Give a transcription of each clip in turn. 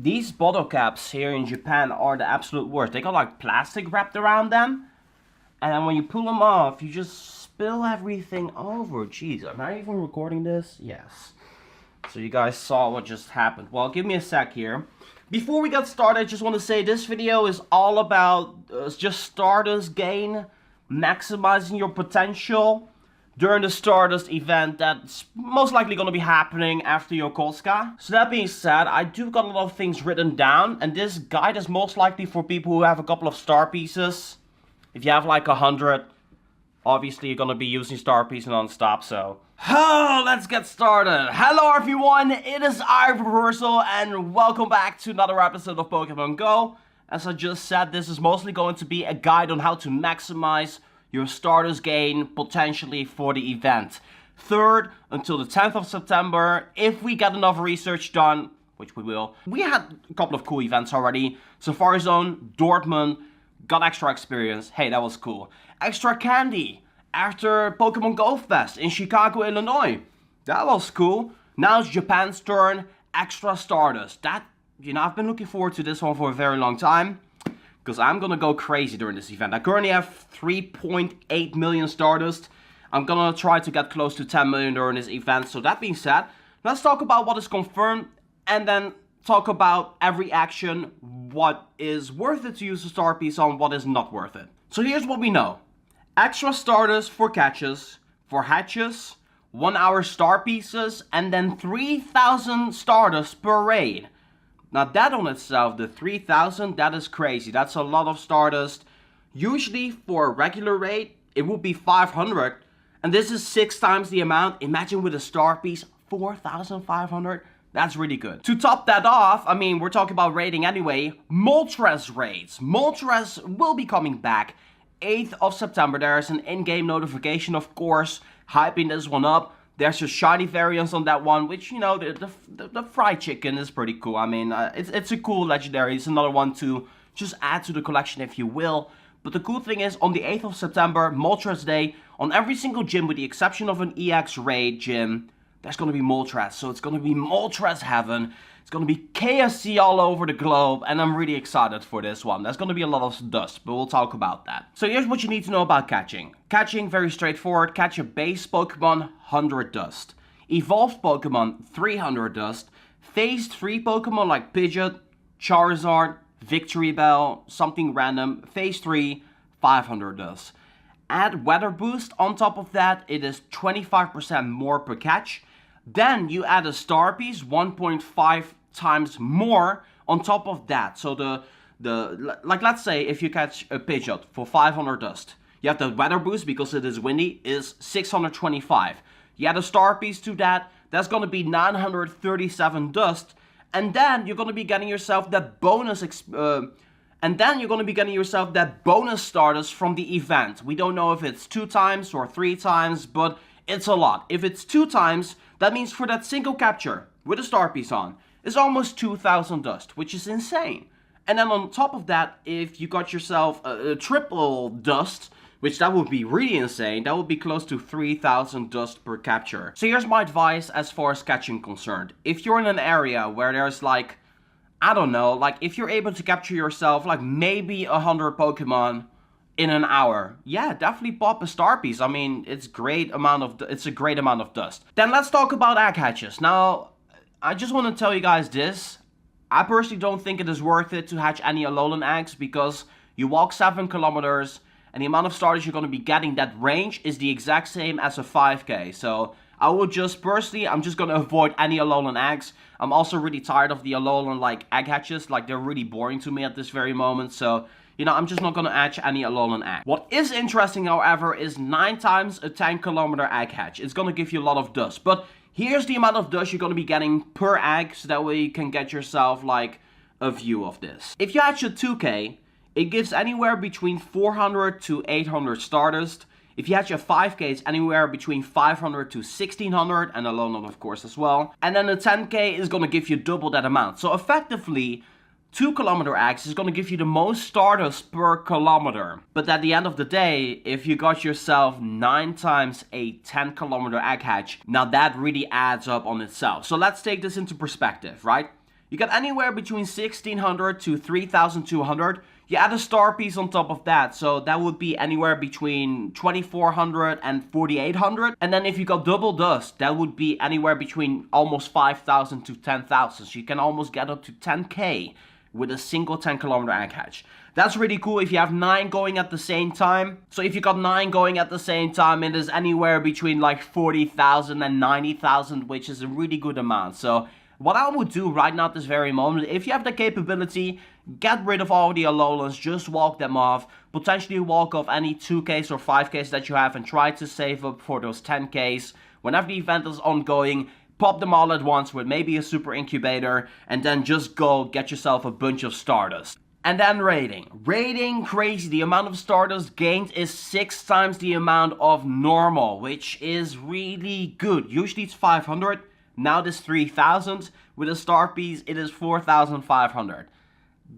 These bottle caps here in Japan are the absolute worst. They got like plastic wrapped around them. And then when you pull them off, you just spill everything over. Jeez, am I even recording this? Yes. So you guys saw what just happened. Well, give me a sec here. Before we get started, I just want to say this video is all about just Stardust Gain, maximizing your potential during the Stardust event that's most likely going to be happening after Yokosuka. So that being said, I do got a lot of things written down, and this guide is most likely for people who have a couple of star pieces. If you have like 100, obviously you're going to be using star pieces non-stop, so... Oh, let's get started. Hello everyone, it is Reversal, and welcome back to another episode of Pokemon Go. As I just said, this is mostly going to be a guide on how to maximize your Stardust gain potentially for the event. 3rd until the 10th of September, if we get enough research done, which we will. We had a couple of cool events already. Safari Zone, Dortmund, got extra experience. Hey, that was cool. Extra candy after Pokémon GO Fast in Chicago, Illinois. That was cool. Now it's Japan's turn. Extra Stardust. That, you know, I've been looking forward to this one for a very long time, because I'm gonna go crazy during this event. I currently have 3.8 million Stardust. I'm gonna try to get close to 10 million during this event. So that being said, let's talk about what is confirmed, and then talk about every action, what is worth it to use a star piece on, what is not worth it. So here's what we know. Extra Stardust for catches, for hatches, 1 hour star pieces, and then 3,000 Stardust per raid. Now that on itself, the 3,000, that is crazy. That's a lot of Stardust. Usually for a regular raid, it would be 500. And this is 6 times the amount. Imagine with a star piece, 4,500. That's really good. To top that off, I mean, we're talking about raiding anyway. Moltres raids. Moltres will be coming back 8th of September. There is an in-game notification, of course, hyping this one up. There's just shiny variants on that one, which, you know, the fried chicken is pretty cool. I mean, it's a cool legendary. It's another one to just add to the collection, if you will. But the cool thing is, on the 8th of September, Moltres Day, on every single gym, with the exception of an EX raid gym, there's going to be Moltres. So it's going to be Moltres heaven. It's going to be KSC all over the globe, and I'm really excited for this one. There's going to be a lot of dust, but we'll talk about that. So here's what you need to know about catching. Catching, very straightforward. Catch a base Pokemon, 100 dust. Evolved Pokemon, 300 dust. Phase 3 Pokemon like Pidgeot, Charizard, Victory Bell, something random. Phase 3, 500 dust. Add Weather Boost on top of that, it is 25% more per catch. Then you add a star piece, 1.5 times more on top of that. So like let's say if you catch a Pidgeot for 500 dust, you have the weather boost because it is windy is 625. You add a star piece to that, that's going to be 937 dust, and then you're going to be getting yourself that bonus Stardust from the event. We don't know if it's 2 times or 3 times, but it's a lot. If it's 2 times, that means for that single capture with a star piece on, it's almost 2,000 dust, which is insane. And then on top of that, if you got yourself a triple dust, which that would be really insane, that would be close to 3,000 dust per capture. So here's my advice as far as catching concerned. If you're in an area where there's like, I don't know, like if you're able to capture yourself like maybe 100 Pokemon in an hour, yeah, definitely pop a star piece. I mean, it's a great amount of dust. Then let's talk about egg hatches. Now, I just want to tell you guys this. I personally don't think it is worth it to hatch any Alolan eggs, because you walk 7 kilometers and the amount of Stardust you're going to be getting, that range is the exact same as a 5k. So I would just personally, I'm just going to avoid any Alolan eggs. I'm also really tired of the Alolan like egg hatches. Like, they're really boring to me at this very moment. So, you know, I'm just not going to hatch any Alolan egg. What is interesting, however, is 9 times a 10 kilometer egg hatch. It's going to give you a lot of dust. But here's the amount of dust you're going to be getting per egg, so that way you can get yourself like a view of this. If you hatch a 2k, it gives anywhere between 400 to 800 Stardust. If you hatch a 5k, it's anywhere between 500 to 1600, and Alolan of course as well. And then a 10k is going to give you double that amount. So effectively, 2 kilometer eggs is going to give you the most Stardust per kilometer. But at the end of the day, if you got yourself 9 times a 10 kilometer egg hatch, now that really adds up on itself. So let's take this into perspective, right? You get anywhere between 1600 to 3200. You add a star piece on top of that, so that would be anywhere between 2400 and 4800. And then if you got double dust, that would be anywhere between almost 5000 to 10,000. So you can almost get up to 10k with a single 10km egg hatch. That's really cool if you have 9 going at the same time. So if you got 9 going at the same time, it is anywhere between like 40,000 and 90,000, which is a really good amount. So what I would do right now at this very moment, if you have the capability, get rid of all the Alolans, just walk them off, potentially walk off any 2Ks or 5Ks that you have and try to save up for those 10Ks. Whenever the event is ongoing, pop them all at once with maybe a super incubator and then just go get yourself a bunch of Stardust. And then rating. Rating, crazy. The amount of Stardust gained is 6 times the amount of normal, which is really good. Usually it's 500. Now this 3000. With a star piece, it is 4500.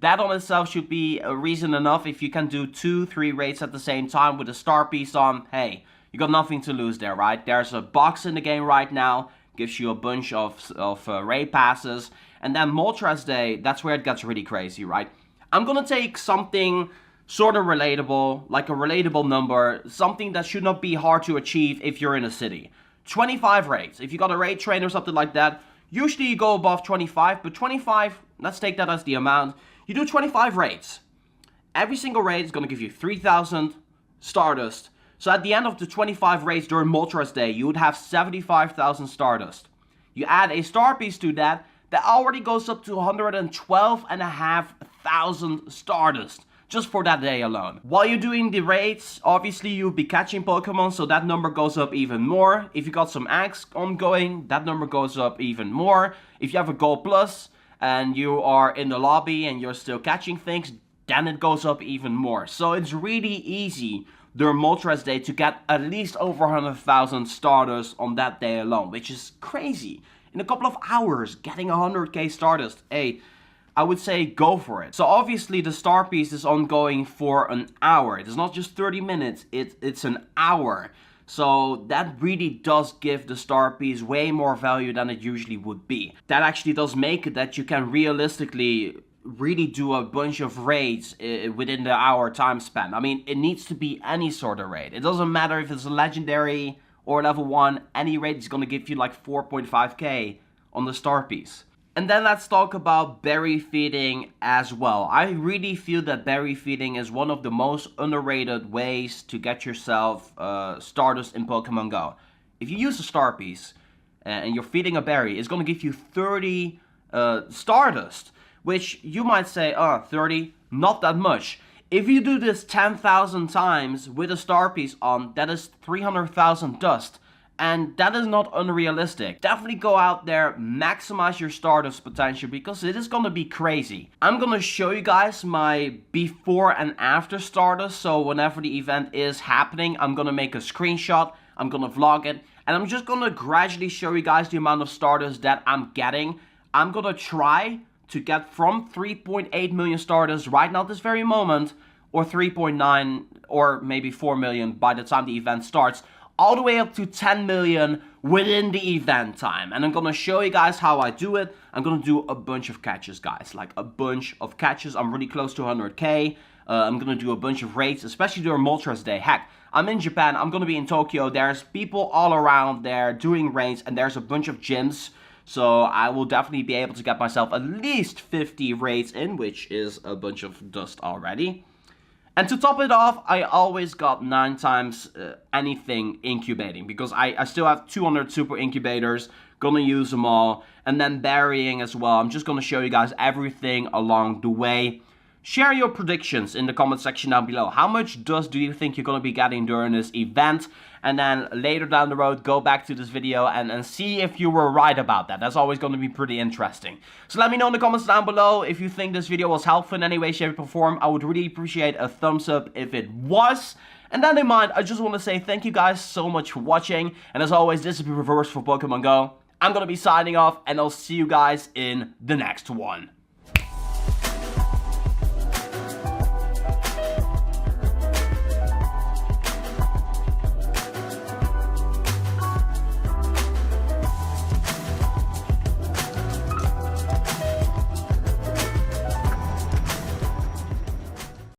That on itself should be a reason enough. If you can do 2-3 raids at the same time with a star piece on, hey, you got nothing to lose there, right? There's a box in the game right now. Gives you a bunch of raid passes. And then Moltres Day, that's where it gets really crazy, right? I'm gonna take something sort of relatable, like a relatable number, something that should not be hard to achieve if you're in a city. 25 raids. If you got a raid train or something like that, usually you go above 25, but 25, let's take that as the amount. You do 25 raids. Every single raid is going to give you 3000 Stardust. So at the end of the 25 raids during Moltres Day, you would have 75,000 Stardust. You add a star piece to that, that already goes up to 112,500 Stardust. Just for that day alone. While you're doing the raids, obviously you'll be catching Pokemon, so that number goes up even more. If you got some eggs ongoing, that number goes up even more. If you have a Gold Plus and you are in the lobby and you're still catching things, then it goes up even more. So it's really easy during Moltres Day to get at least over 100,000 Stardust on that day alone, which is crazy. In a couple of hours, getting 100k Stardust, hey, I would say go for it. So obviously the star piece is ongoing for an hour. It's not just 30 minutes, it's an hour. So that really does give the star piece way more value than it usually would be. That actually does make it that you can realistically really do a bunch of raids within the hour time span. I mean, it needs to be any sort of raid. It doesn't matter if it's a legendary or level 1, any raid is going to give you like 4.5k on the star piece. And then let's talk about berry feeding as well. I really feel that berry feeding is one of the most underrated ways to get yourself Stardust in Pokemon Go. If you use a star piece and you're feeding a berry, it's going to give you 30 Stardust. Which you might say, 30, not that much. If you do this 10,000 times with a star piece on, that is 300,000 dust. And that is not unrealistic. Definitely go out there, maximize your Stardust potential because it is going to be crazy. I'm going to show you guys my before and after Stardust. So whenever the event is happening, I'm going to make a screenshot. I'm going to vlog it. And I'm just going to gradually show you guys the amount of Stardust that I'm getting. I'm going to try to get from 3.8 million Stardust right now at this very moment. Or 3.9 or maybe 4 million by the time the event starts. All the way up to 10 million within the event time. And I'm going to show you guys how I do it. I'm going to do a bunch of catches, guys. Like a bunch of catches. I'm really close to 100k. I'm going to do a bunch of raids, especially during Moltres Day. Heck, I'm in Japan. I'm going to be in Tokyo. There's people all around there doing raids. And there's a bunch of gyms. So I will definitely be able to get myself at least 50 raids in, which is a bunch of dust already. And to top it off, I always got 9 times anything incubating. Because I still have 200 super incubators. Gonna use them all. And then burying as well. I'm just gonna show you guys everything along the way. Share your predictions in the comment section down below. How much dust do you think you're gonna be getting during this event? And then later down the road, go back to this video and see if you were right about that. That's always going to be pretty interesting. So let me know in the comments down below if you think this video was helpful in any way, shape, or form. I would really appreciate a thumbs up if it was. And then in mind, I just want to say thank you guys so much for watching. And as always, this is Reverse for Pokemon Go. I'm going to be signing off, and I'll see you guys in the next one.